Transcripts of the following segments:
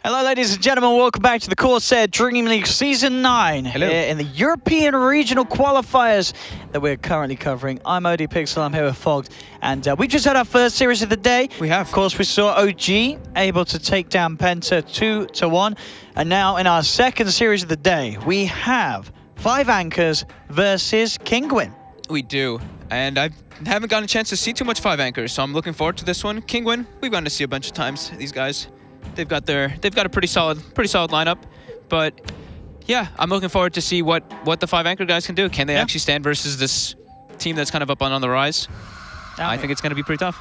Hello, ladies and gentlemen. Welcome back to the CORSAIR Dream League Season 9 Hello. here in the European Regional Qualifiers that we're currently covering. I'm OD Pixel, I'm here with Fogged, and we've just had our first series of the day. We have. Of course, we saw OG able to take down Penta 2-1, and now in our second series of the day, we have 5 Anchors versus Kinguin. We do, and I haven't gotten a chance to see too much 5 Anchors, so I'm looking forward to this one. Kinguin, we've gotten to see a bunch of times. These guys, they've got a pretty solid lineup, but yeah, I'm looking forward to see what the 5 Anchor guys can do. Can they actually stand versus this team that's kind of up on the rise? I think it's going to be pretty tough.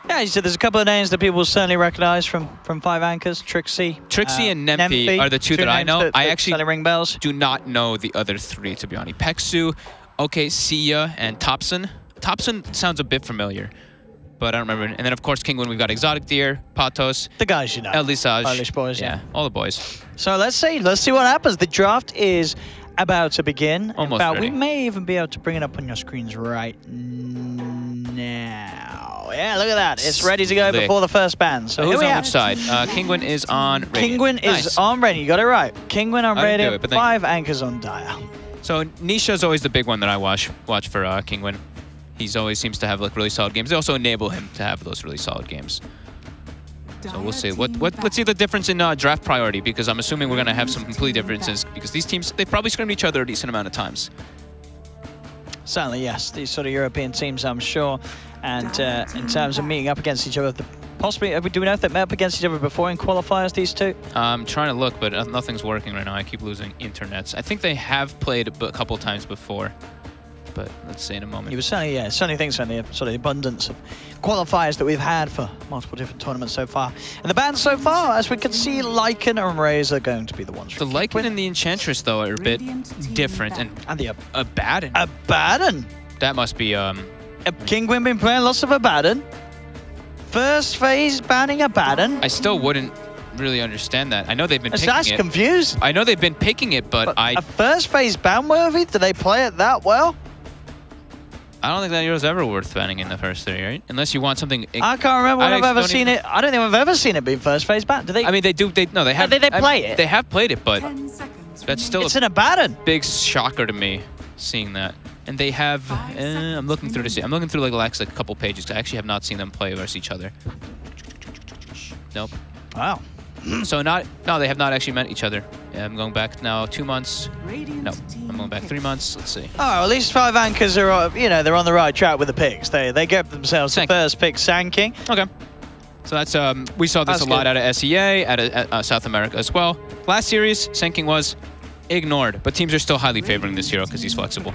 Yeah, so there's a couple of names that people will certainly recognize from 5 Anchors. Trixie and Nemphy are the two that I know. I actually ring bells. do not know the other 3, to be honest. Peksu, Sia, and Topson. Topson sounds a bit familiar, but I don't remember. And then, of course, Kinguin, we've got Exotic Deer, Patos. The guys you know. Elisage. Polish boys, yeah. All the boys. So let's see what happens. The draft is about to begin. Almost In fact, ready. we may even be able to bring it up on your screens right now. Yeah, look at that. It's ready to go before the first ban. So who's here we on have which side? Kinguin is on Radiant. Kinguin is on ready. You got it right. Kinguin on I didn't do ready. it, but 5 Anchors on Dire. So Nisha is always the big one that I watch for Kinguin. He's always seems to have like really solid games. They also enable him to have those really solid games. So we'll see. Let's see the difference in draft priority, because I'm assuming we're gonna have some complete differences, because these teams, they probably scrimmed each other a decent amount of times. Certainly, yes. These sort of European teams, I'm sure. And in terms of meeting up against each other, possibly, do we know if they've met up against each other before in qualifiers, these two? I'm trying to look, but nothing's working right now. I keep losing internets. I think they have played a couple times before, but let's see in a moment. You were certainly, yeah, certainly think so. The sort of abundance of qualifiers that we've had for multiple different tournaments so far. And the bans so far, as we can see, Lycan and Raze are going to be the ones. The Lycan and the Enchantress, though, are a bit different. And the Abaddon. Abaddon? That must be... Kinguin been playing lots of Abaddon. First phase banning Abaddon. I still wouldn't really understand that. I know they've been picking it. Confused. I know they've been picking it, but a first phase ban worthy? Do they play it that well? I don't think that hero's ever worth banning in the first 3, right? Unless you want something... I can't remember when I've ever seen it. I don't think I've ever seen it be first phase ban. Do they? I mean, they do. They have. They play it. They have played it, but that's still an Abaddon. Big shocker to me seeing that. And they have. I'm looking through to see. I'm looking through like a couple pages. I actually have not seen them play versus each other. Nope. Wow. So no, they have not actually met each other. Yeah, I'm going back now 2 months. No, I'm going back 3 months. Let's see. Oh, well, at least 5 Anchors are, they're on the right track with the picks. They get themselves the first pick, Sand King. Okay. So that's we saw this a lot out of SEA, out of South America as well. Last series, Sand King was ignored, but teams are still highly favoring this hero because he's flexible.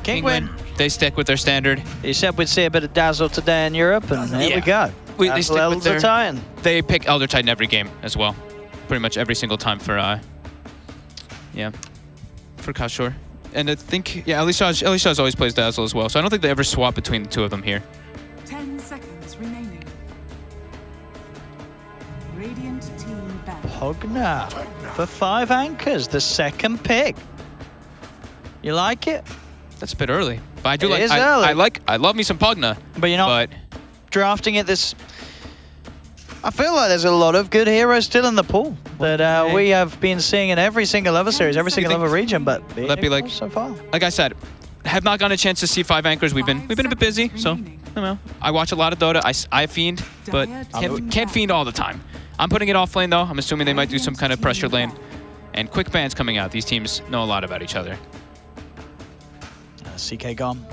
Kinguin, they stick with their standard. You said we'd see a bit of Dazzle today in Europe, and here we go. They stick with their Titan. They pick Elder Titan every game as well, pretty much every single time for for Kashur. And I think Elisage always plays Dazzle as well, so I don't think they ever swap between the two of them here. 10 seconds remaining. Radiant team back. Pogna for 5 Anchors, the second pick. You like it? That's a bit early, but I do early. I love me some Pogna. But you're not drafting it this. I feel like there's a lot of good heroes still in the pool that we have been seeing in every single other series, every single other region, but so far. Like I said, have not gotten a chance to see 5 Anchors. We've been a bit busy, so I don't know. I watch a lot of Dota. I fiend, but can't fiend all the time. I'm putting it off lane though. I'm assuming they might do some kind of pressure lane. And quick bans coming out. These teams know a lot about each other. CK gone.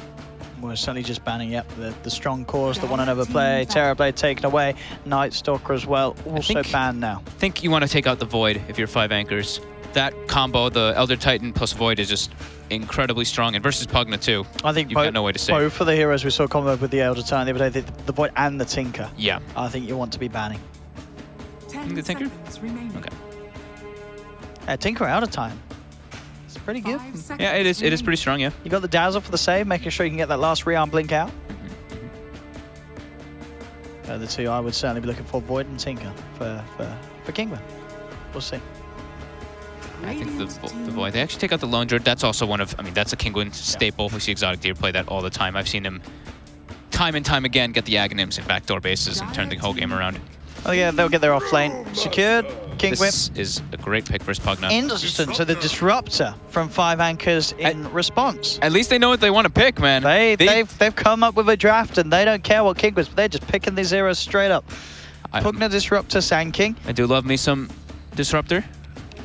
We're certainly just banning, the strong cores that want to never play. Terrorblade taken away. Night Stalker as well, also banned now. I think you want to take out the Void if you're 5 Anchors. That combo, the Elder Titan plus Void, is just incredibly strong. And versus Pugna too, I think you've got no way to save. Both of the heroes we saw combo with the Elder Titan the other day, the Void and the Tinker. Yeah. I think you want to be banning. The Tinker? Okay. Tinker Elder Titan. Pretty good. Yeah, it is pretty strong, yeah. You got the Dazzle for the save, making sure you can get that last rearm blink out. The two I would certainly be looking for, Void and Tinker for Kinguin. We'll see. I think the Void, they actually take out the Lone Druid. That's also one of, that's a Kinguin staple. We see Exotic Deer play that all the time. I've seen him time and time again get the Aghanims in backdoor bases and turn the whole game around. Oh yeah, they'll get their off lane secured. Kinguin. This is a great pick for Pugna. Instant to the Disruptor from 5 Anchors in response. At least they know what they want to pick, man. They've come up with a draft and they don't care what Kinguin's, but they're just picking these zeros straight up. Pugna Disruptor, Sand King. I do love me some Disruptor.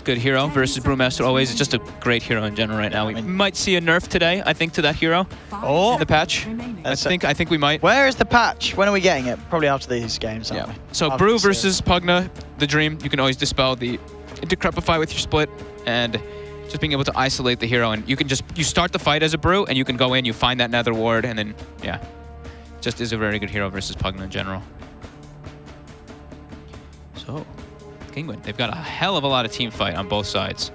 Good hero versus Brewmaster always. It's just a great hero in general right now. We might see a nerf today, I think, to that hero. Oh, in the patch. I think we might. Where is the patch? When are we getting it? Probably after these games, aren't we? So after Brew versus Pugna, the Dream. You can always dispel the Decrepify with your split, and just being able to isolate the hero. And you can you start the fight as a Brew, and you can go in, you find that Nether Ward, and then, yeah. Just is a very good hero versus Pugna in general. So, Kinguin, they've got a hell of a lot of team fight on both sides.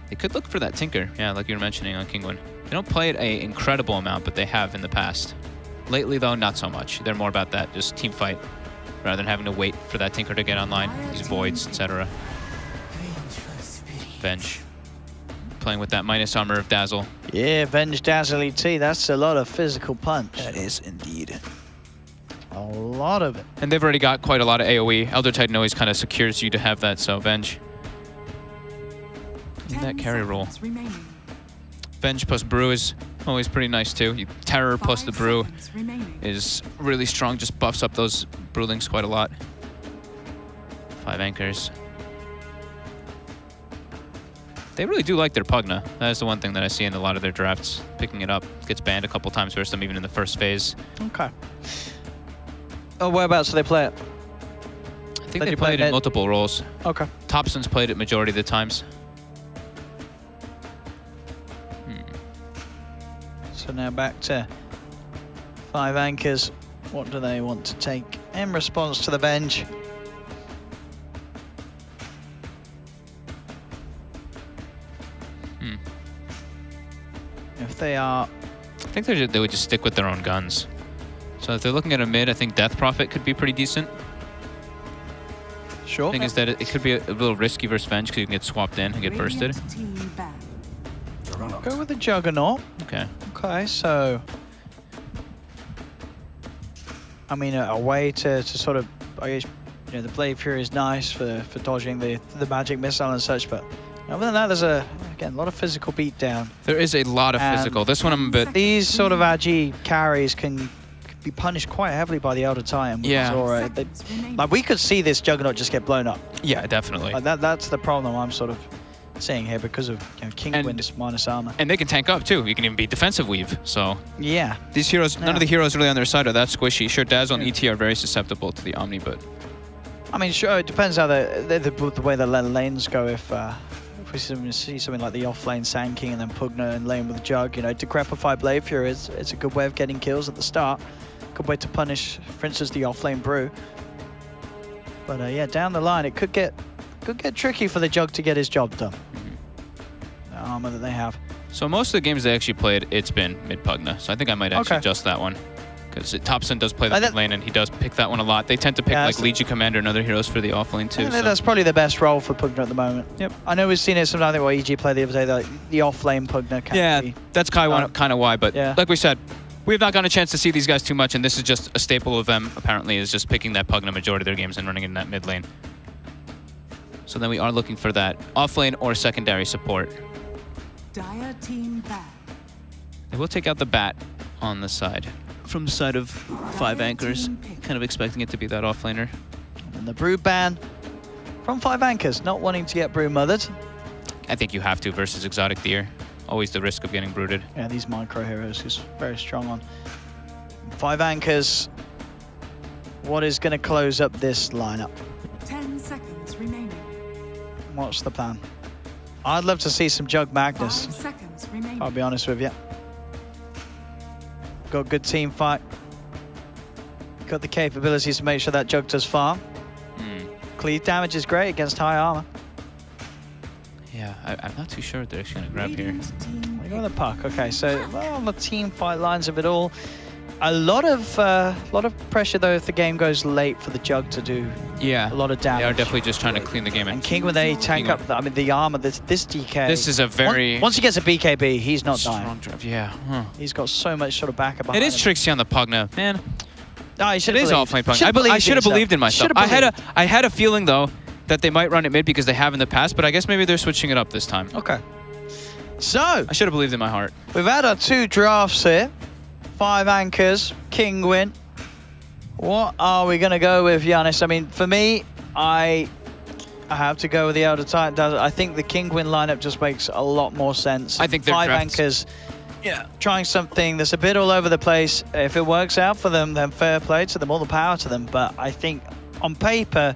They could look for that Tinker, yeah, like you were mentioning on Kinguin. They don't play it an incredible amount, but they have in the past. Lately, though, not so much. They're more about that, just team fight, rather than having to wait for that Tinker to get online, these voids, etc. Venge. Playing with that minus armor of Dazzle. Yeah, Venge Dazzle ET, that's a lot of physical punch. That is indeed. A lot of it. And they've already got quite a lot of AoE. Elder Titan always kind of secures you to have that, so Venge. In that carry roll. Venge plus Brew is always pretty nice too. Terror plus the Brew is really strong, just buffs up those Brewlings quite a lot. 5 Anchors. They really do like their Pugna. That is the one thing that I see in a lot of their drafts. Picking it up. Gets banned a couple times versus them, even in the first phase. Okay. Oh, whereabouts do they play it? I think they played it in multiple roles. Okay. Thompson's played it majority of the times. So now back to 5 Anchors. What do they want to take in response to the Venge? If they are... I think they would just stick with their own guns. So if they're looking at a mid, I think Death Prophet could be pretty decent. Sure. The thing is that it could be a little risky versus Venge because you can get swapped in and get bursted. Go with the Juggernaut. Okay. Okay, so... I mean, a way to sort of... I guess, you know, the Blade Fury is nice for dodging the magic missile and such, but... Other than that, there's again a lot of physical beatdown. There is a lot of physical. This one I'm a bit... These sort of agi carries can be punished quite heavily by the Elder Titan. Yeah. Like we could see this Juggernaut just get blown up. Yeah, definitely. Like that's the problem I'm sort of seeing here because of Kinguin's minus armor. And they can tank up too. You can even beat defensive weave. So yeah. These heroes, none of the heroes really on their side are that squishy. Sure, Dazzle and ET are very susceptible to the Omni, but... I mean, sure, it depends how the way the lanes go. If we see something like the off-lane Sand King and then Pugna in lane with Jug, you know, Decrepify Blade Fury it's a good way of getting kills at the start. Good way to punish, for instance, the off-lane Brew. But yeah, down the line, it could get tricky for the Jug to get his job done. The armor that they have. So most of the games they actually played, it's been mid Pugna. So I think I might actually adjust that one. Because Thompson does play the mid lane, and he does pick that one a lot. They tend to pick like Legion Commander and other heroes for the offlane too. I think that's probably the best role for Pugna at the moment. Yep. I know we've seen it sometimes. I think what EG played the other day, the offlane Pugna can be. That's kind of why. But like we said, we have not gotten a chance to see these guys too much, and this is just a staple of them. Apparently, is just picking that Pugna majority of their games and running in that mid lane. So then we are looking for that offlane or secondary support. Dire team bat. They will take out the bat on the side. From the side of 5 Anchors, kind of expecting it to be that offlaner. And the Brew ban from 5 Anchors, not wanting to get Brew mothered. I think you have to versus Exotic Deer. Always the risk of getting brooded. Yeah, these micro heroes he's very strong on. 5 Anchors, what is going to close up this lineup? 10 seconds remaining. What's the plan? I'd love to see some Jug Magnus. 5 seconds remaining. I'll be honest with you. Got good team fight. Got the capabilities to make sure that Jug does farm. Cleave damage is great against high armor. Yeah, I'm not too sure what they're actually going to grab here. We got the puck. Okay, so on the team fight lines of it all, a lot of pressure though if the game goes late for the Jug to do a lot of damage. They are definitely just trying to clean the game. And King, when they tank up, the armor, this DK. This is a very... Once he gets a BKB, he's not dying. Drive, yeah. He's got so much sort of backup behind It is him. tricksy on the Pugna, man. Oh, you should it have is believed. offlane Pugna. I should have believed in myself. I had a feeling, though, that they might run it mid because they have in the past, but I guess maybe they're switching it up this time. Okay. So, I should have believed in my heart. We've had our 2 drafts here. 5 anchors, Kinguin. What are we going to go with, Giannis? I mean, for me, I have to go with the Elder Titan. I think the Kinguin lineup just makes a lot more sense. I think 5 anchors. Yeah, trying something that's a bit all over the place. If it works out for them, then fair play to them, all the power to them. But I think on paper,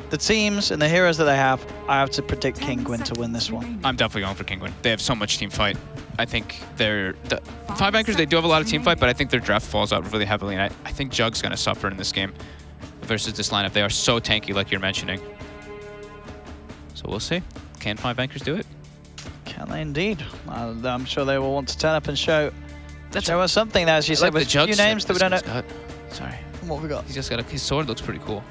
the teams and the heroes that they have, I have to predict Kinguin to win this one. I'm definitely going for Kinguin. They have so much team fight. I think the 5 anchors, they do have a lot of team fight, but I think their draft falls out really heavily. And I think Jug's going to suffer in this game versus this lineup. They are so tanky, like you're mentioning. So we'll see. Can 5 anchors do it? Can they indeed? I'm sure they will want to turn up and show us something, as you said, with a few names that we don't know. Sorry. What we got? He's just got his sword looks pretty cool.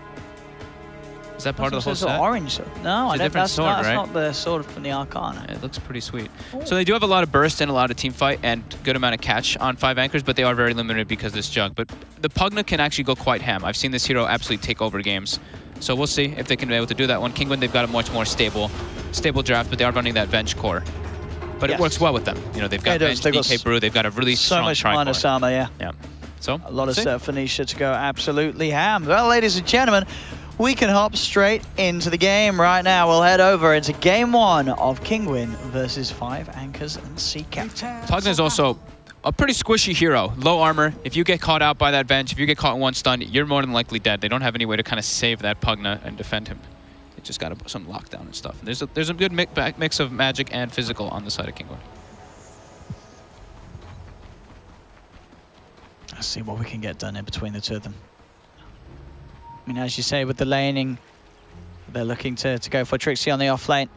Is that part of the whole set? Orange sword. No, I don't. That's not the sword from the Arcana. It looks pretty sweet. Ooh. So they do have a lot of burst and a lot of team fight and good amount of catch on 5 anchors, but they are very limited because of this Jug. But the Pugna can actually go quite ham. I've seen this hero absolutely take over games. So we'll see if they can be able to do that one. Kinguin, they've got a much more stable draft, but they are running that Venge core. But it works well with them. You know, they've got Venge, DK Brew, they've got a really strong so much minus armor, yeah. So a lot of set for Nisha to go absolutely ham. Well, ladies and gentlemen, we can hop straight into the game right now. We'll head over into game 1 of Kinguin versus 5 anchors and Sea Captain. Pugna is also a pretty squishy hero. Low armor. If you get caught out by that Venge, if you get caught in 1 stun, you're more than likely dead. They don't have any way to kind of save that Pugna and defend him. They just got some lockdown and stuff. And there's a good mix of magic and physical on the side of Kinguin. Let's see what we can get done in between the 2 of them. I mean, as you say, with the laning, they're looking to go for Trixie on the off lane.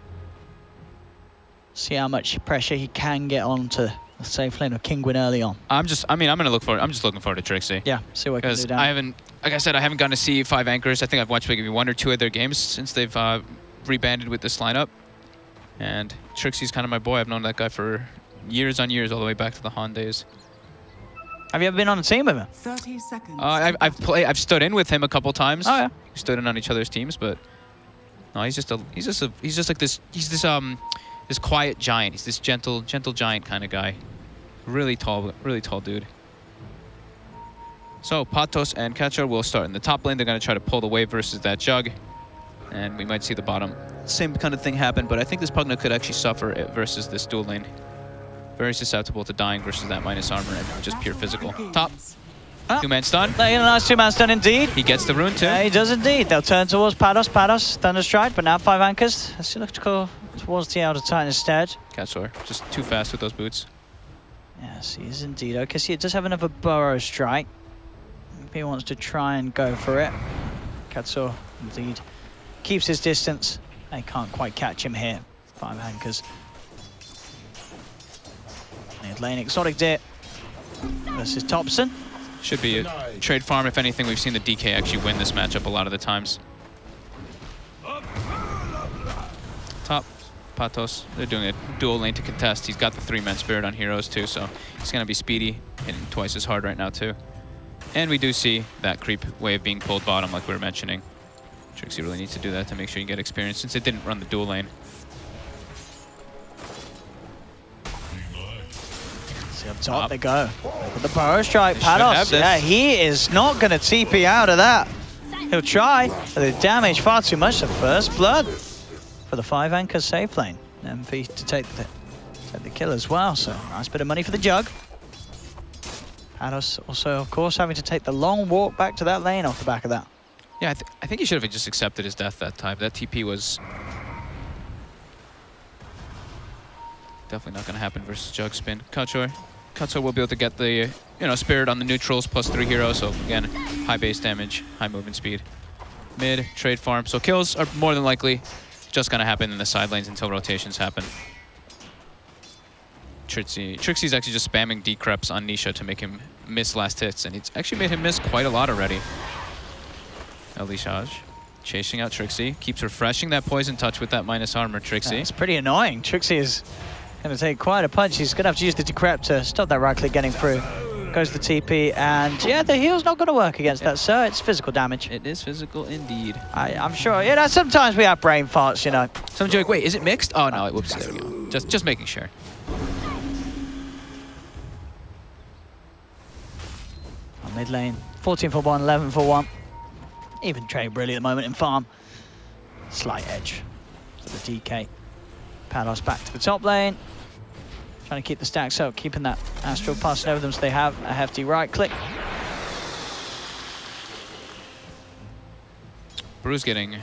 See how much pressure he can get onto the safe lane of Kinguin early on. I'm just looking forward to Trixie. Yeah, see what I can do down. I haven't, like I said, I haven't gotten to see 5 anchors. I think I've watched maybe 1 or 2 of their games since they've rebanded with this lineup. And Trixie's kind of my boy. I've known that guy for years on years, all the way back to the Han days. Have you ever been on a team with him? 30 seconds. I've stood in with him a couple times. Oh yeah. We stood in on each other's teams, but no, he's just like this. He's this quiet giant. He's this gentle giant kind of guy. Really tall dude. So Patos and Catcher will start in the top lane. They're gonna try to pull the wave versus that Jug, and we might see the bottom. Same kind of thing happen, but I think this Pugna could actually suffer versus this dual lane. Very susceptible to dying versus that minus armor and just pure physical. Top. 2-man stun. A nice 2-man stun indeed. He gets the rune too. Yeah, he does indeed. They'll turn towards Patos. Thunderstrike, but now 5 anchors. Let's look to go towards the Elder Titan instead. CORSAIR, just too fast with those boots. Yes, he is indeed. Okay, see, it does have another Burrow Strike. If he wants to try and go for it. CORSAIR indeed keeps his distance. They can't quite catch him here. 5 anchors. Mid lane, Exotic Deer versus Thompson. Should be a trade farm. If anything, we've seen the DK actually win this matchup a lot of the times. Top, Patos. They're doing a dual lane to contest. He's got the 3-man spirit on heroes too, so he's going to be speedy, hitting twice as hard right now too. And we do see that creep wave being pulled bottom like we were mentioning. Trixie really needs to do that to make sure you get experience since it didn't run the dual lane. See up top they go. With the Burrow Strike, Patos. Yeah, he is not going to TP out of that. He'll try, but the damage far too much. The first blood for the 5 anchor safe lane. MV to take the kill as well. So nice bit of money for the Jug. Patos also, of course, having to take the long walk back to that lane off the back of that. Yeah, I think he should have just accepted his death that time. That TP was definitely not going to happen versus Jug spin. CORSAIR will be able to get the spirit on the neutrals plus 3 heroes. So again, high base damage, high movement speed. Mid trade farm. So kills are more than likely just going to happen in the side lanes until rotations happen. Trixie's actually just spamming decreps on Nisha to make him miss last hits, and it's actually made him miss quite a lot already. Elishaj chasing out Trixie, keeps refreshing that poison touch with that minus armor. Trixie. It's pretty annoying. Trixie is going to take quite a punch. He's going to have to use the decrep to stop that right click getting through. Goes the TP, and yeah, the heal's not going to work against that, sir. It's physical damage. It is physical indeed. I'm sure. You know, sometimes we have brain farts, you know. Some joke, wait, is it mixed? Oh, no, whoops, there we go. Just making sure. On mid lane, 14 for 1, 11 for 1. Even trade really at the moment in farm. Slight edge for the DK. Palos back to the top lane. Trying to keep the stacks up, keeping that Astral passing over them so they have a hefty right click. Brew's getting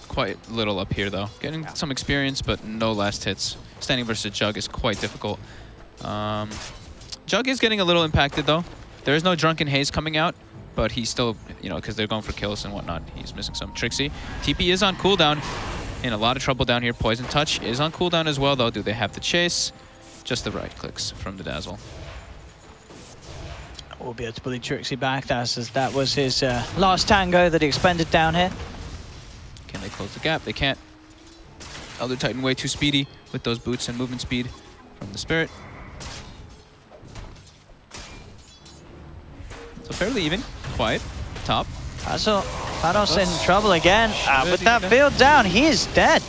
quite little up here though. Getting some experience, but no last hits. Standing versus Jug is quite difficult. Jug is getting a little impacted though. There is no Drunken Haze coming out, but he's still, you know, because they're going for kills and whatnot. He's missing some. Trixie. TP is on cooldown. In a lot of trouble down here. Poison Touch is on cooldown as well though. Do they have the chase? Just the right clicks from the Dazzle. We'll be able to bully Trixie back. That was his last tango that he expended down here. Can they close the gap? They can't. Elder Titan way too speedy with those boots and movement speed from the Spirit. So fairly even. Quiet. Top. Panos in trouble again. With that field down, he is dead.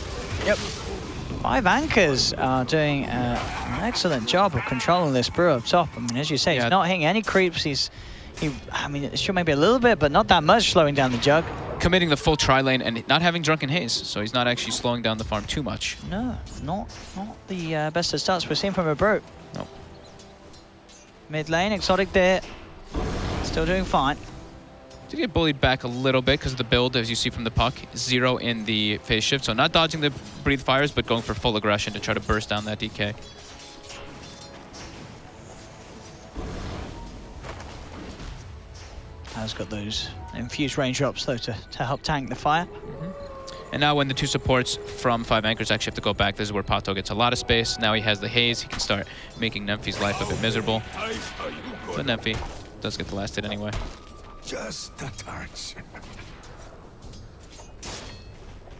Yep. 5 anchors are doing an excellent job of controlling this brew up top. I mean, as you say, he's not hitting any creeps. I mean, it's sure maybe a little bit, but not that much slowing down the Jug. Committing the full tri-lane and not having Drunken Haze, so he's not actually slowing down the farm too much. No, not the best of starts we've seen from a brew. No. Mid lane, Exotic there. Still doing fine. Did get bullied back a little bit because of the build, as you see from the puck. 0 in the phase shift, so not dodging the breathe fires, but going for full aggression to try to burst down that DK. Has got those infused range drops though to help tank the fire. And now when the 2 supports from 5 anchors actually have to go back, this is where Pato gets a lot of space. Now he has the haze, he can start making Nemphy's life a bit miserable. But Nemphy does get the last hit anyway. Just a touch.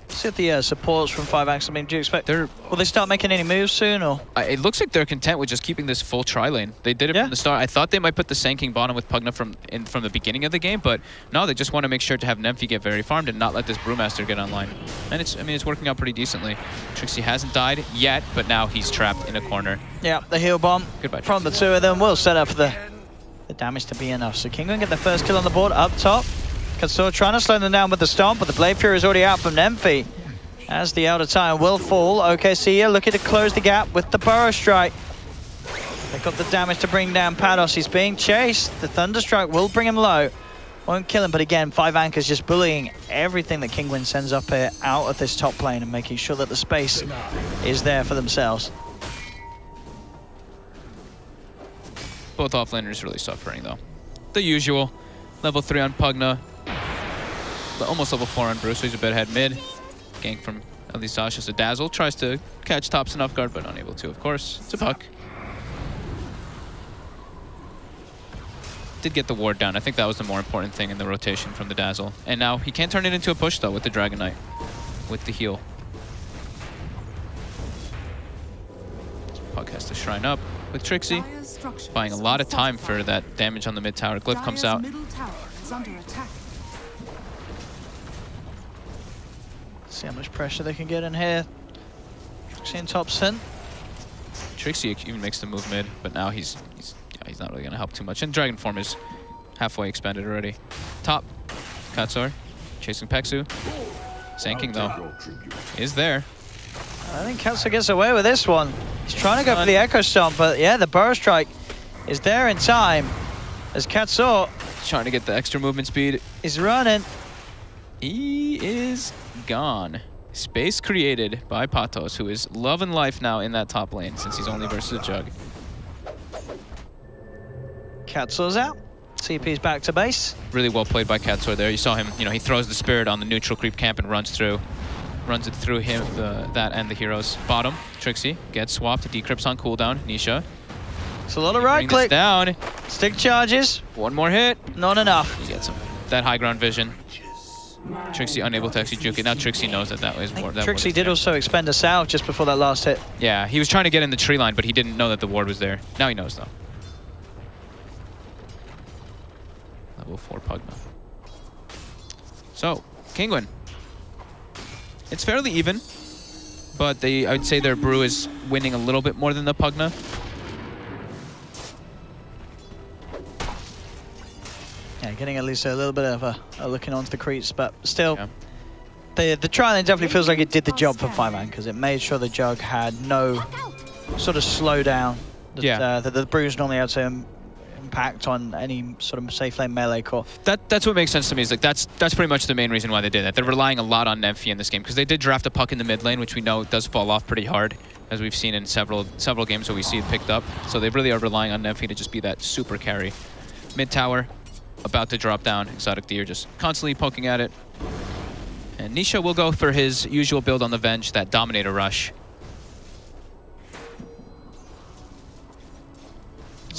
See the supports from 5 Axe. I mean, do you expect will they start making any moves soon, or? It looks like they're content with just keeping this full tri-lane. They did it from the start. I thought they might put the Sand King bottom with Pugna from the beginning of the game, but no, they just want to make sure to have Nemphy get very farmed and not let this Brewmaster get online. And it's working out pretty decently. Trixie hasn't died yet, but now he's trapped in a corner. Yeah, the heal bomb Goodbye, from the 2 of them will set up for the damage to be enough. So Kinguin get the first kill on the board up top. CORSAIR trying to slow them down with the stomp, but the Blade Fury is already out from Nemphy. As the Elder Titan will fall. OKC here looking to close the gap with the Burrow Strike. They got the damage to bring down Pados. He's being chased. The Thunder Strike will bring him low. Won't kill him, but again, 5 anchors just bullying everything that Kinguin sends up here out of this top lane and making sure that the space is there for themselves. Both offlaners really suffering though. The usual. Level 3 on Pugna. Almost level 4 on Bruce, so he's a bit ahead mid. Gank from at least Sasha. So Dazzle tries to catch Thompson off guard, but unable to, of course. It's a puck. Did get the ward down. I think that was the more important thing in the rotation from the Dazzle. And now he can't turn it into a push though with the Dragon Knight. With the heal. Puck has to shrine up with Trixie. Buying a lot of time for that damage on the mid tower. Glyph comes out. See how much pressure they can get in here. Trixie and Thompson. Trixie even makes the move mid, but now he's not really gonna help too much. And Dragon Form is halfway expanded already. Top, CORSAIR, chasing Peksu. Sand King though is there. I think CORSAIR gets away with this one. He's trying to go for the Echo Stomp, but yeah, the Burrow Strike is there in time. As CORSAIR trying to get the extra movement speed. Is running. He is gone. Space created by Patos, who is loving life now in that top lane since he's only versus a Jug. CORSAIR's out. CP's back to base. Really well played by CORSAIR there. You saw him, he throws the Spirit on the neutral creep camp and runs it through him, that and the heroes. Bottom, Trixie gets swapped. Decrypts on cooldown. Nisha. It's a lot of right click. Down. Stick charges. One more hit. Not enough. He gets him. That high ground vision. Trixie unable to actually juke it. Now Trixie knows that was ward. Trixie did also expend a salve just before that last hit. Yeah, he was trying to get in the tree line, but he didn't know that the ward was there. Now he knows though. Level 4 Pugna. So, Kinguin. It's fairly even, but I would say their brew is winning a little bit more than the Pugna. Yeah, getting at least a little bit of a looking onto the creeps, but still, the trialing definitely feels like it did the job for 5-man, because it made sure the Jug had no sort of slowdown that, that the brews normally had to impact on any sort of safe lane melee core. That's what makes sense to me. Is like that's pretty much the main reason why they did that. They're relying a lot on Nemphy in this game because they did draft a puck in the mid lane, which we know does fall off pretty hard, as we've seen in several games where we see it picked up. So they really are relying on Nemphy to just be that super carry. Mid tower, about to drop down. Exotic Deer just constantly poking at it. And Nisha will go for his usual build on the Venge, that Dominator rush.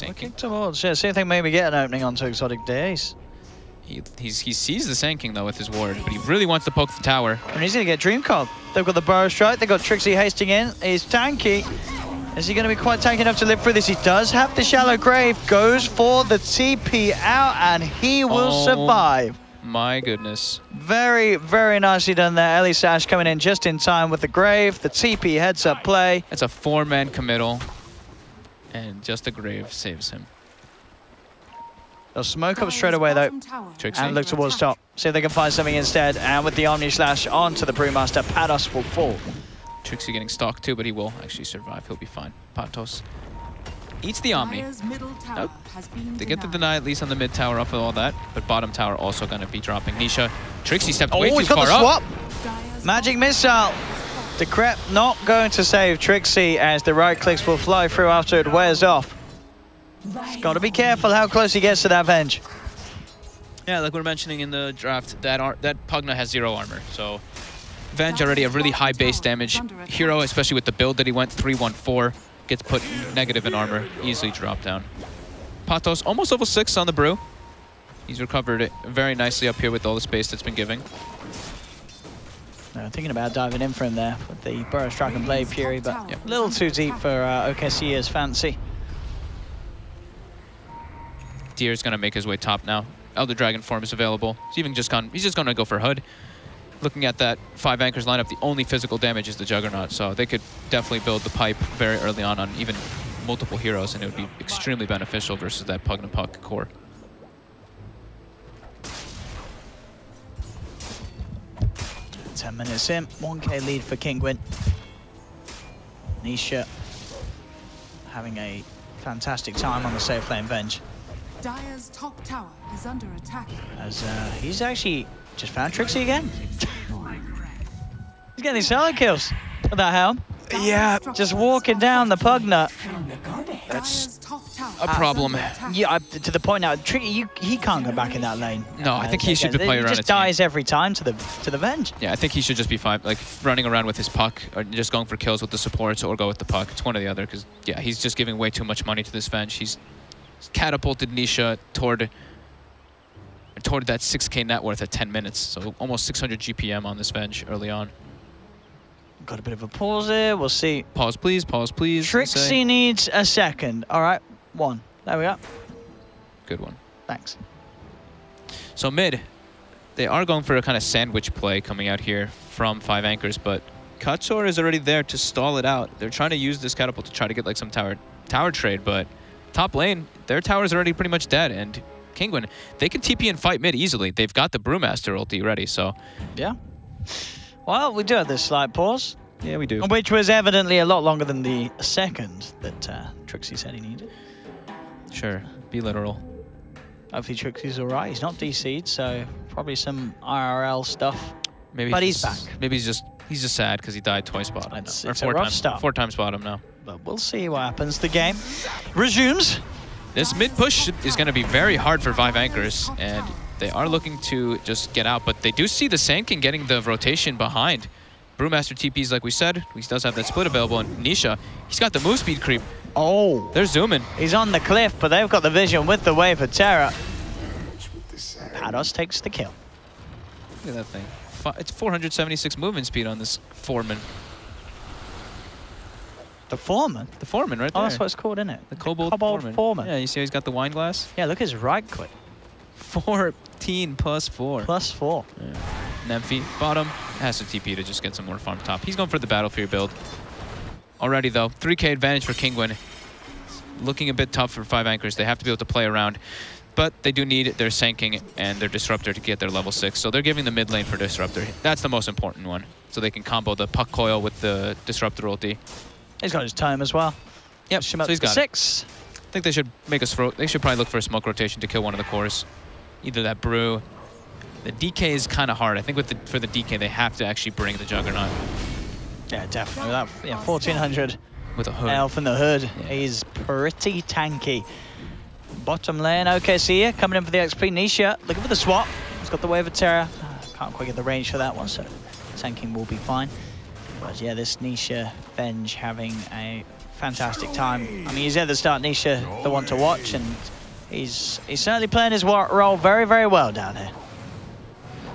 Looking towards, yeah, see if they maybe get an opening onto Exotic Days. He sees the Sand King though with his ward, but he really wants to poke the tower. And he's going to get Dream Cob. They've got the Burrow Strike, they've got Trixie hasting in. He's tanky. Is he going to be quite tanky enough to live through this? He does have the Shallow Grave, goes for the TP out, and he will survive. My goodness. Very, very nicely done there. Ellie Sash coming in just in time with the Grave. The TP heads up play. That's a 4-man committal. And just a Grave saves him. They'll smoke up straight away though. Trixie. And look towards top. See if they can find something instead. And with the Omni Slash onto the Brewmaster, Patos will fall. Trixie getting stalked too, but he will actually survive. He'll be fine. Patos eats the Omni. Nope. They get the deny at least on the mid tower off of all that, but bottom tower also going to be dropping. Nisha. Trixie stepped way too far up. Magic Missile. Decrep not going to save Trixie as the right clicks will fly through after it wears off. He's got to be careful how close he gets to that Venge. Yeah, like we were mentioning in the draft, that Pugna has 0 armor, so Venge already a really high base damage. Hero, especially with the build that he went 3-1-4, gets put negative in armor, easily drop down. Patos almost level 6 on the brew. He's recovered it very nicely up here with all the space that's been giving. Thinking about diving in for him there with the Burrow Strike and Blade Fury, but a little too deep for OKC's fancy. Deer's gonna make his way top now. Elder Dragon form is available. He's just gonna go for Hood. Looking at that 5 anchors lineup, the only physical damage is the Juggernaut, so they could definitely build the pipe very early on even multiple heroes, and it would be extremely beneficial versus that Pugna Puck core. Ten minutes in, 1k lead for Kinguin. Nisha having a fantastic time on the safe lane Venge. Dire's top tower is under attack. As he's actually just found Trixie again. He's getting solo kills. What the hell? Yeah, just walking down the Pugna. That's a problem. Yeah, to the point now, Tricky, he can't go back in that lane. No, I think he should be playing around. He just dies every time to the Venge. Yeah, I think he should just be fine, like running around with his puck, or just going for kills with the supports, or go with the puck. It's one or the other, because yeah, he's just giving way too much money to this Venge. He's catapulted Nisha toward that 6k net worth at 10 minutes, so almost 600 GPM on this Venge early on. Got a bit of a pause there. We'll see. Pause, please. Pause, please. Trixie needs a second. All right, 1. There we go. Good one. Thanks. So mid, they are going for a kind of sandwich play coming out here from 5 anchors, but CORSAIR is already there to stall it out. They're trying to use this catapult to try to get like some tower trade, but top lane, their tower is already pretty much dead, and Kinguin, they can TP and fight mid easily. They've got the Brewmaster ulti ready, so. Yeah. Well, we do have this slight pause. Yeah, we do. Which was evidently a lot longer than the second that Trixie said he needed. Sure, be literal. Hopefully Trixie's all right. He's not DC'd, so probably some IRL stuff. Maybe but he's back. Maybe he's just sad because he died twice bottom. It's or a rough start. 4 times bottom now. But we'll see what happens. The game resumes. This mid push is going to be very hard for 5 anchors, and they are looking to just get out, but they do see the Sand King getting the rotation behind. Brewmaster TPs, like we said, he does have that split available, and Nisha, he's got the move speed creep. Oh. They're zooming. He's on the cliff, but they've got the vision with the Wave of Terror. Patos takes the kill. Look at that thing. It's 476 movement speed on this Foreman. The Foreman? The Foreman, right there. Oh, that's what it's called, isn't it? The Kobold Foreman. Yeah, you see how he's got the wine glass? Yeah, look at his right click. 14 plus 4. Plus 4. Yeah. Nemphy, bottom, has to TP to just get some more farm top. He's going for the Battle Fury build. Already though, 3k advantage for Kinguin. Looking a bit tough for 5 anchors. They have to be able to play around. But they do need their Sanking and their Disruptor to get their level 6. So they're giving the mid lane for Disruptor. That's the most important one. So they can combo the Puck Coil with the Disruptor ulti. He's got his time as well. Yep, so he's got 6. I think they should make a they should probably look for a smoke rotation to kill one of the cores. Either that Brew. The DK is kind of hard. I think for the DK, they have to actually bring the Juggernaut. Yeah, definitely. That, 1400 with a hood. Elf in the hood. Yeah. He's pretty tanky. Bottom lane, OKC coming in for the XP. Nisha looking for the swap. He's got the Wave of Terror. Can't quite get the range for that one, so tanking will be fine. But yeah, this Nisha Venge having a fantastic time. I mean, he's at the start, Nisha, the one to watch, and he's certainly playing his role very, very well down here.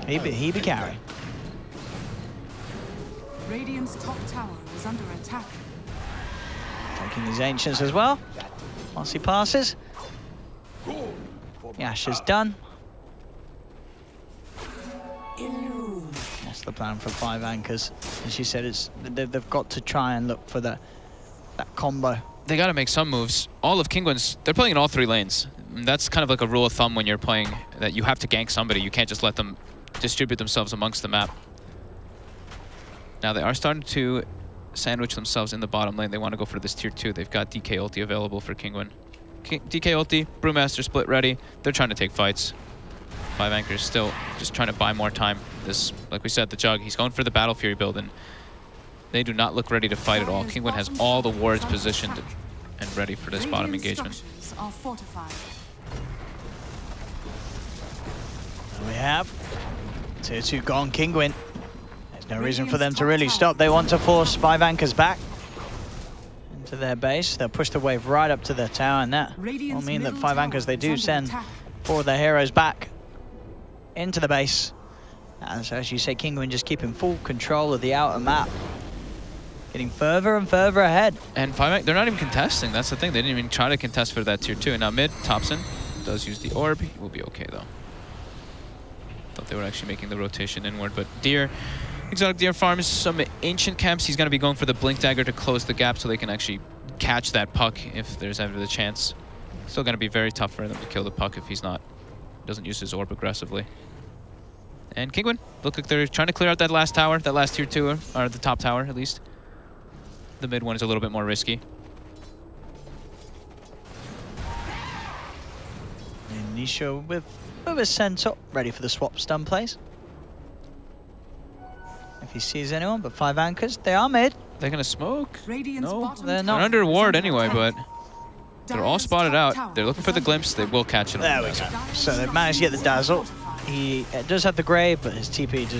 He be carrying. Radiant's top tower is under attack. Taking these Ancients as well. Once he passes. Yash is done. That's the plan for 5 anchors. As you said, they've got to try and look for that combo. They got to make some moves. All of Kinguin's, they're playing in all 3 lanes. That's kind of like a rule of thumb when you're playing, that you have to gank somebody. You can't just let them distribute themselves amongst the map. Now they are starting to sandwich themselves in the bottom lane. They want to go for this tier 2. They've got DK ulti available for Kinguin. DK ulti, Brewmaster split ready. They're trying to take fights. 5 anchors still just trying to buy more time. This, like we said, the Jug, he's going for the Battle Fury build, and they do not look ready to fight at all. Kinguin has all the wards positioned and ready for this bottom engagement. We have tier 2 gone, Kinguin. There's no reason for them to really stop. They want to force 5 anchors back into their base. They'll push the wave right up to their tower, and that will mean that 5 anchors, they do send 4 of their heroes back into the base. As you say, Kinguin just keeping full control of the outer map. Getting further and further ahead. And 5 they're not even contesting. That's the thing. They didn't even try to contest for that tier 2. And now mid, Thompson does use the orb. He will be okay, though. Thought they were actually making the rotation inward. But Deer, Exotic Deer farms some ancient camps. He's going to be going for the Blink Dagger to close the gap so they can actually catch that puck if there's ever the chance. Still going to be very tough for them to kill the puck if he's not, doesn't use his orb aggressively. And Kinguin, look like they're trying to clear out that last tower, that last tier 2, or the top tower at least. The mid one is a little bit more risky. And Nisha with his center ready for the swap stun plays. If he sees anyone, but 5 anchors, they are mid. They're gonna smoke? No, they're not. They're under ward anyway, but they're all spotted out. They're looking for the glimpse. They will catch it. There we go. So they've managed to get the dazzle. He does have the grave, but his TP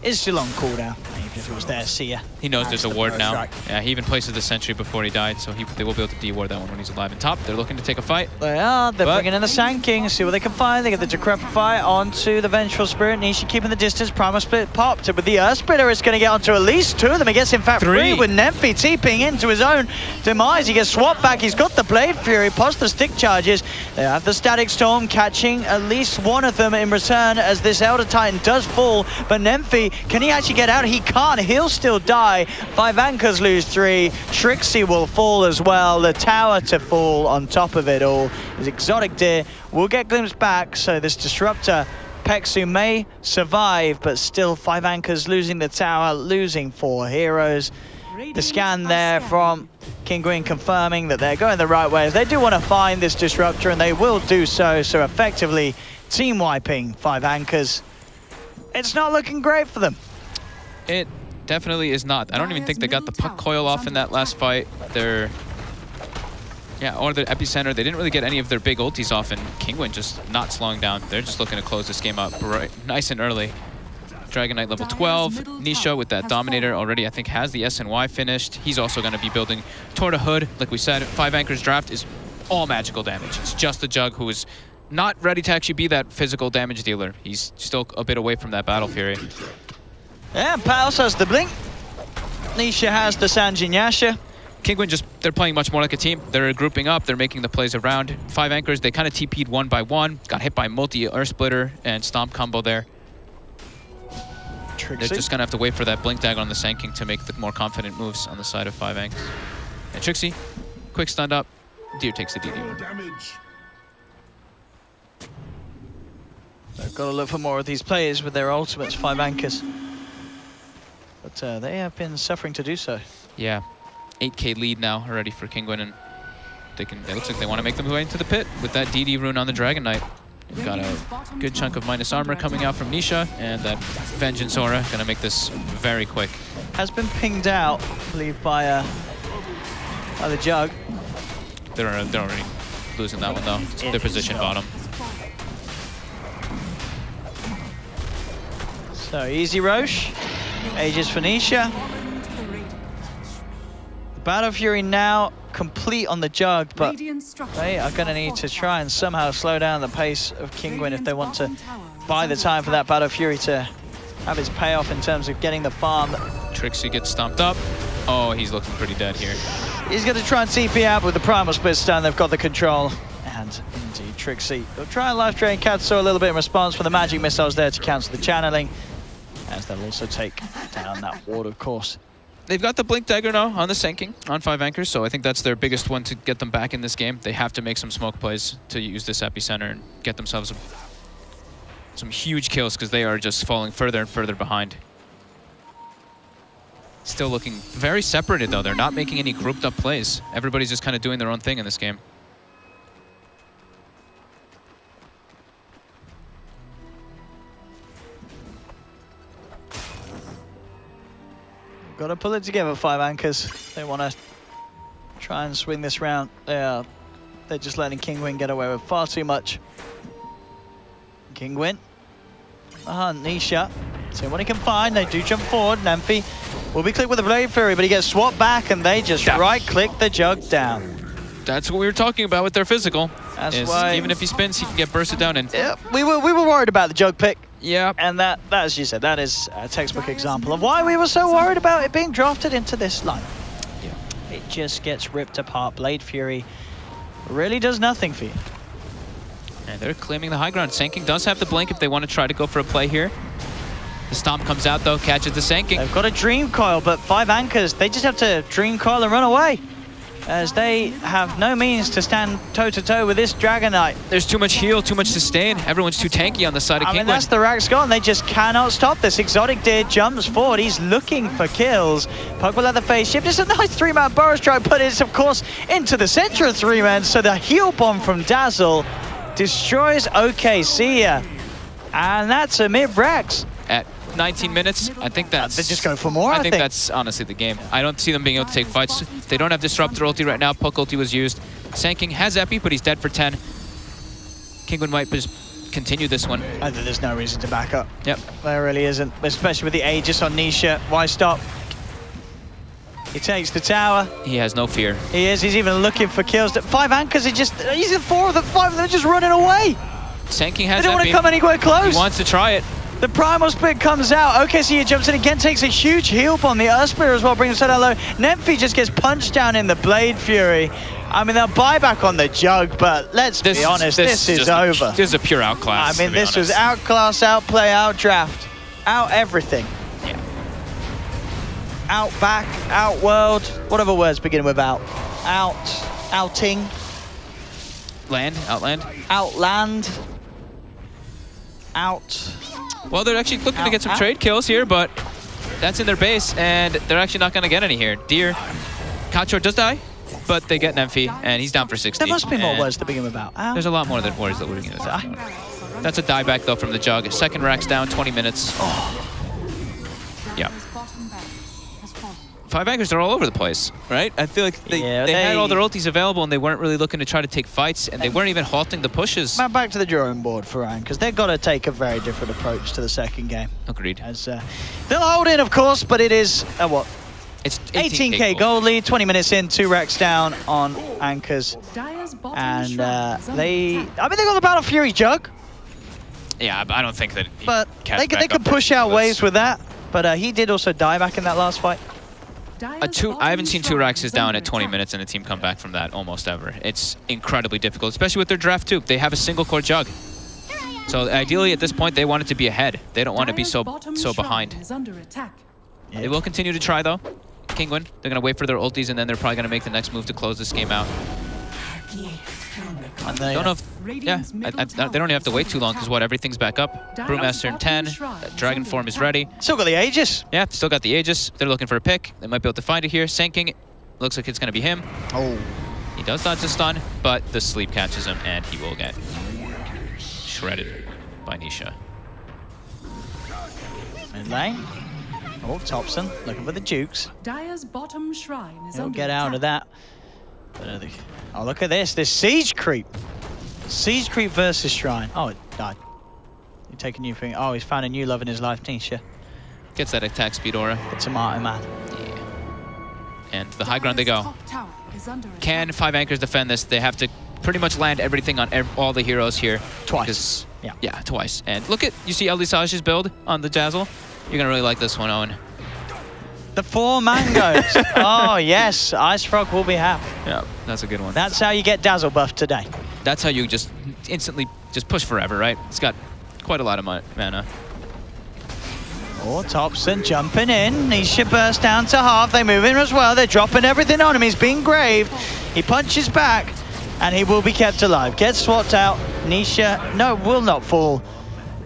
is still on cooldown. Even if it was there, see ya. He knows there's a ward now. Yeah, he even places the sentry before he died, so they will be able to de-ward that one when he's alive. And top, they're looking to take a fight. They are. They're bringing in the Sand King, see what they can find. They get the Decrepify onto the Vengeful Spirit. Nisha keeping the distance. Primal Split popped. With the Earth Splitter, it's going to get onto at least 2 of them. He gets, in fact, 3 with Nemphy TPing into his own demise. He gets swapped back. He's got the Blade Fury, plus the stick charges. They have the Static Storm catching at least 1 of them in return as this Elder Titan does fall. But Nemphy, can he actually get out? He can't. He'll still die. 5 anchors lose 3. Trixie will fall as well. The tower to fall on top of it all. His Exotic Deer will get glimpsed back, so this Disruptor Pexu may survive, but still 5 anchors losing the tower, losing 4 heroes. The scan there from Kinguin confirming that they're going the right way. They do want to find this Disruptor, and they will do so, so effectively team wiping 5 anchors. It's not looking great for them. It definitely is not. I don't even think they got the puck coil off in that last fight. Or the epicenter. They didn't really get any of their big ultis off, and Kinguin just not slowing down. They're just looking to close this game up nice and early. Dragon Knight level 12. Nisha with that Dominator already, I think, has the SNY finished. He's also going to be building toward a hood. Like we said, 5 anchors draft is all magical damage. It's just the Jug who is not ready to actually be that physical damage dealer. He's still a bit away from that Battle Fury. Yeah, Pals has the blink. Nisha has the Sanjin Yasha. Kinguin they're playing much more like a team. They're grouping up, they're making the plays around. 5 anchors, they kind of TP'd one by one, got hit by multi-Earth Splitter and Stomp combo there. Trixie. They're just going to have to wait for that Blink Dagger on the Sand King to make the more confident moves on the side of 5 anchors. And Trixie, quick stunned up, Deer takes the DD. They've got to look for more of these players with their ultimates, 5 anchors. But they have been suffering to do so. Yeah, 8k lead now already for Kinguin, and it looks like they want to make them way into the pit with that DD rune on the Dragon Knight. They've got a good chunk of minus armor coming out from Nisha, and that Vengeance Aura going to make this very quick. Has been pinged out, I believe, by the Jug. They're already losing that one though. It's their position bottom. So easy Roche, Aegis for Nisha. Battle Fury now complete on the Jug, but they are going to need to try and somehow slow down the pace of Kinguin if they want to buy the time for that Battle Fury to have its payoff in terms of getting the farm. Trixie gets stomped up. Oh, he's looking pretty dead here. He's going to try and TP out with the Primal Split Stun. They've got the control. And indeed, Trixie will try and life drain Katsuo a little bit in response for the magic missiles there to cancel the channeling, as they'll also take down that ward, of course. They've got the Blink Dagger now on the Sand King on 5 anchors, so I think that's their biggest one to get them back in this game. They have to make some smoke plays to use this epicenter and get themselves some huge kills, because they are just falling further and further behind. Still looking very separated though. They're not making any grouped up plays. Everybody's just kind of doing their own thing in this game. Got to pull it together, 5 anchors. They want to try and swing this round. They're just letting Kinguin get away with far too much. Kinguin. Nisha. See what he can find. They do jump forward. Nemphy will be clicked with a Blade Fury, but he gets swapped back and they just right-click the Jug down. That's what we were talking about with their physical. That's why even if he spins, he can get bursted down. And yeah, we were worried about the Jug pick. Yeah. And that, as you said, that is a textbook example of why we were so worried about it being drafted into this line. Yeah. It just gets ripped apart. Blade Fury really does nothing for you. And they're claiming the high ground. Sand King does have the blink if they want to try to go for a play here. The Stomp comes out though, catches the Sand King. They've got a Dream Coil, but 5 anchors, they just have to Dream Coil and run away, as they have no means to stand toe-to-toe with this Dragon Knight. There's too much heal, too much sustain. Everyone's too tanky on the side of Kinguin. I mean, that's the Rack's gone. They just cannot stop this. Exotic Deer jumps forward. He's looking for kills. Puck will at the face shift. It's a nice 3-man burrow strike, but it's, of course, into the center of 3-man. So the heal bomb from Dazzle destroys OKC. And that's a mid-Rex. At 19 minutes, I think that's... They just go for more, I think. That's honestly the game. I don't see them being able to take fights. They don't have Disruptor ulti right now. Puck ulti was used. Sand King has Epi, but he's dead for 10. Kinguin might just continue this one. I think there's no reason to back up. Yep. There really isn't, especially with the Aegis on Nisha. Why stop? He takes the tower. He has no fear. He is. He's even looking for kills. 5 anchors, he's in 4 of the 5 of them just running away. Sand King has They don't want to come anywhere close. He wants to try it. The Primal Split comes out. OKC jumps in again, takes a huge heal bomb. The Earth Splitter as well brings him so down low. Nemphy just gets punched down in the Blade Fury. I mean, they'll buy back on the Jug, but let's be honest, this is over. This is a pure outclass. I mean, this was outclass, outplay, outdraft, out everything. Yeah. Outback, outworld, whatever words begin with out. Outing. Outland. Outland. Out. Well, they're actually looking to get some trade kills here, but that's in their base, and they're actually not going to get any here. Deer, Kachor does die, but they get Nemphy, and he's down for 60. There must be more words to begin with out. There's a lot more than words that we're going to say. That's a dieback, though, from the Jug. Second Rack's down, 20 minutes. Oh. Yeah. 5 anchors are all over the place, right? I feel like they had all their ultis available and they weren't really looking to try to take fights, and they weren't even halting the pushes. Back to the drawing board for Ryan, because they've got to take a very different approach to the second game. Agreed. As they'll hold in, of course, but it is what? It's 18k gold lead, 20 minutes in, 2 racks down on anchors. And they got the Battle Fury Jug. Yeah, I don't think that. But they could push out waves with that. But he did also die back in that last fight. I haven't seen 2 Raxes down at 20 minutes and a team come back from that almost ever. It's incredibly difficult, especially with their draft too. They have a single core jug. So ideally at this point they want it to be ahead. They don't want to be so behind. They will continue to try though. Kinguin, they're going to wait for their ultis and then they're probably going to make the next move to close this game out. I don't know if, yeah, they don't even have to wait too long because everything's back up. Brewmaster in 10, Dragon Form is ready. Still got the Aegis. Yeah, still got the Aegis. They're looking for a pick. They might be able to find it here. Sanking, looks like it's going to be him. Oh. He does dodge the stun, but the sleep catches him and he will get shredded by Nisha. Mid lane. Oh, Thompson looking for the Dukes. Dire's bottom shrine is He'll under get out attack. of that. Oh, look at this. This siege creep. Siege creep versus shrine. Oh, it died. You take a new thing. Oh, he's found a new love in his life, Nisha. Gets that attack speed aura. It's a martyr, man. Yeah. And the high ground they go. Can 5 anchors defend this? They have to pretty much land everything on all the heroes here. Twice. Yeah, twice. And look at, you see Eldisaj's build on the Dazzle? You're going to really like this one, Owen. The 4 mangoes. Oh, yes. Ice Frog will be happy. Yeah, that's a good one. That's how you get Dazzle buff today. That's how you just instantly just push forever, right? It's got quite a lot of mana. Oh, Thompson jumping in. Nisha burst down to half. They move in as well. They're dropping everything on him. He's being graved. He punches back, and he will be kept alive. Gets swapped out. Nisha, no, will not fall.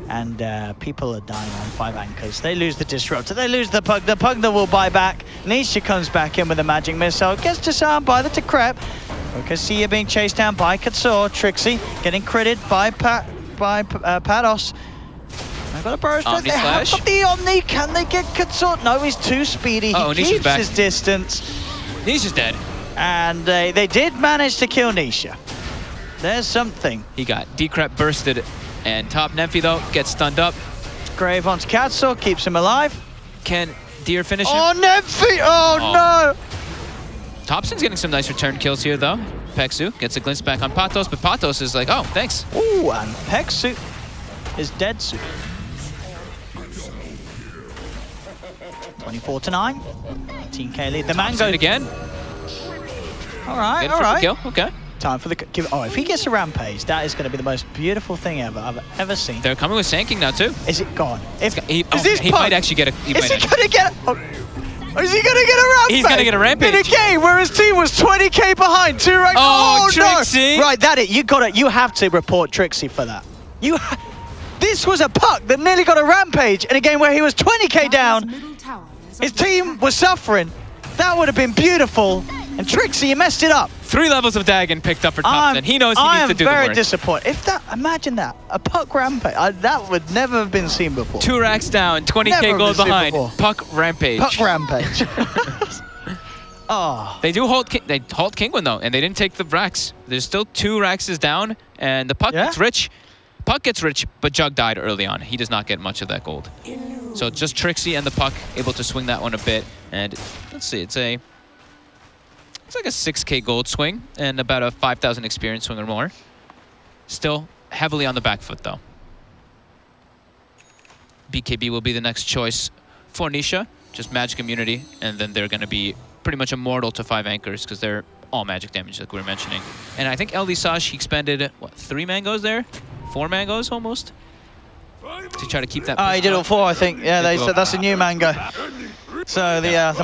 And people are dying on 5 anchors. They lose the Disruptor. They lose the Pug. The Pug that will buy back. Nisha comes back in with a magic missile. Gets disarmed by the Decrep. Corsair being chased down by CORSAIR. Trixie getting critted by Pados. I've got a burst. Omni Slash. Got the Omni. Can they get CORSAIR? No, he's too speedy. He keeps his distance. Nisha's dead. And they did manage to kill Nisha. There's something. He got Decrep bursted. And top Nemphy, though, gets stunned up. Grave onto CORSAIR, keeps him alive. Can Deer finish him? Oh, Nemphy! Oh, no! Thompson's getting some nice return kills here, though. Peksu gets a glimpse back on Patos, but Patos is like, oh, thanks. Ooh, and Peksu is dead soon. 24-9. 18k lead. The mango again. All right. Kill. Okay. Time for the oh, if he gets a rampage, that is going to be the most beautiful thing I've ever seen. They're coming with Sanking now too. Is it gone? He might actually get a. Is he going to get? Is he going to get a rampage? He's going to get a rampage in a game where his team was 20k behind. 2 ranks. Oh, Trixie! No. Right, that it. You got it. You have to report Trixie for that. This was a puck that nearly got a rampage in a game where he was 20k down. His team was suffering. That would have been beautiful. And Trixie, you messed it up. 3 levels of Dagon picked up for Thompson. He knows he needs to do the work. I am very disappointed. If that, imagine that, a puck rampage. That would never have been seen before. 2 racks down, 20k gold behind. Puck rampage. Puck rampage. Oh. They do halt Kinguin though, and they didn't take the racks. There's still 2 raxes down, and the puck gets rich. Puck gets rich, but Jug died early on. He does not get much of that gold. So just Trixie and the puck able to swing that one a bit. And let's see, it's like a 6k gold swing and about a 5,000 experience swing or more. Still heavily on the back foot though. BKB will be the next choice for Nisha. Just magic immunity, and then they're going to be pretty much immortal to 5 anchors because they're all magic damage like we were mentioning. And I think Eldisaj, he expended, what, 3 mangoes there? 4 mangoes almost? To try to keep that. Oh, he did all 4, I think. Yeah, they said that's a new mango. So the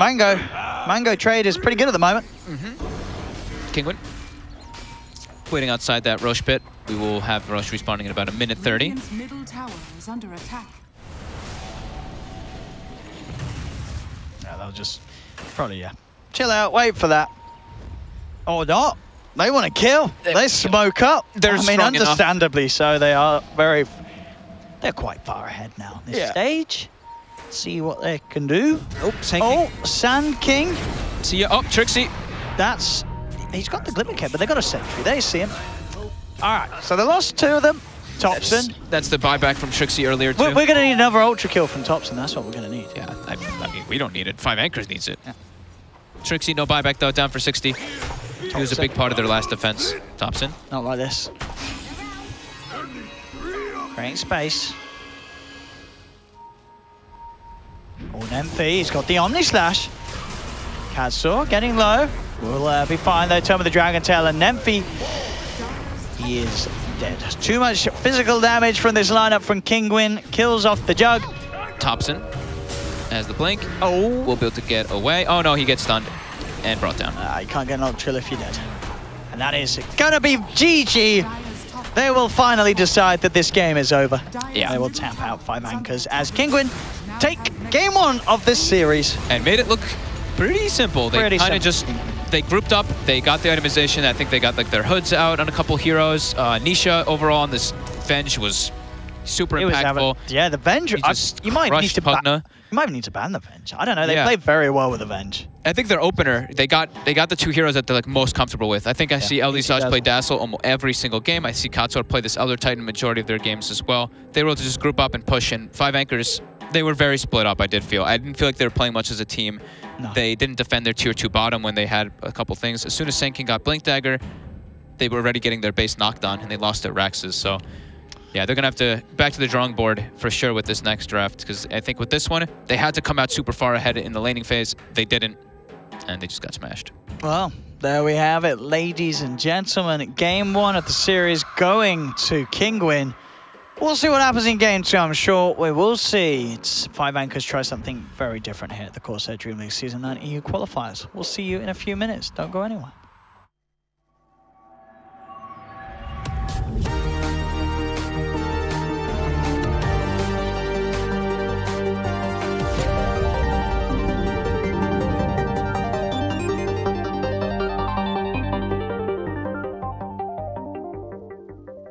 mango trade is pretty good at the moment. Kinguin waiting outside that Roche pit. We will have Roche respawning in about a minute 30. Middle tower is under attack. Yeah, they'll just probably chill out, wait for that. Or not. They want to kill. They smoke up. They're strong understandably enough. So they are they're quite far ahead now. This stage. See what they can do. Oh, Sand King. See ya. Oh, Trixie. He's got the Glimmer Cape, but they got a sentry. They see him. All right, so they lost 2 of them. Thompson. That's the buyback from Trixie earlier too. We're going to need another ultra kill from Thompson. That's what we're going to need. Yeah, I mean, we don't need it. 5 anchors needs it. Yeah. Trixie, no buyback though, down for 60. Thompson. He was a big part of their last defense. Thompson. Not like this. Creating space. Oh, Nemphy, he's got the Omni Slash. Katsuo getting low. Will be fine though. Tome of the Dragon Tail and Nemphy. He is dead. Too much physical damage from this lineup from Kinguin. Kills off the Jug. Thompson has the blink. Oh. Will be able to get away. Oh no, he gets stunned and brought down. You can't get an ult trill if you're dead. And that is gonna be GG. They will finally decide that this game is over. Yeah. They will tap out 5 anchors as Kinguin take game 1 of this series. And made it look pretty simple. They kind of just, they grouped up, they got the itemization. I think they got like their hoods out on a couple heroes. Nisha overall on this Venge was super impactful. Yeah, the Venge, you might need to ban the Venge. I don't know, they played very well with the Venge. I think their opener, they got the 2 heroes that they're like most comfortable with. I think I see LD Saj play Dazzle almost every single game. I see Katsuo play this Elder Titan majority of their games as well. They were able to just group up and push, and 5 anchors, they were very split up, I did feel. I didn't feel like they were playing much as a team. No. They didn't defend their tier 2 bottom when they had a couple things. As soon as Senkin got Blink Dagger, they were already getting their base knocked on, and they lost their Raxes. So yeah, they're going to have to back to the drawing board for sure with this next draft, because I think with this one, they had to come out super far ahead in the laning phase. They didn't, and they just got smashed. Well, there we have it, ladies and gentlemen. Game 1 of the series going to Kinguin. We'll see what happens in Game 2, I'm sure we will see. It's 5 anchors try something very different here at the CORSAIR DreamLeague Season 9 EU qualifiers. We'll see you in a few minutes. Don't go anywhere.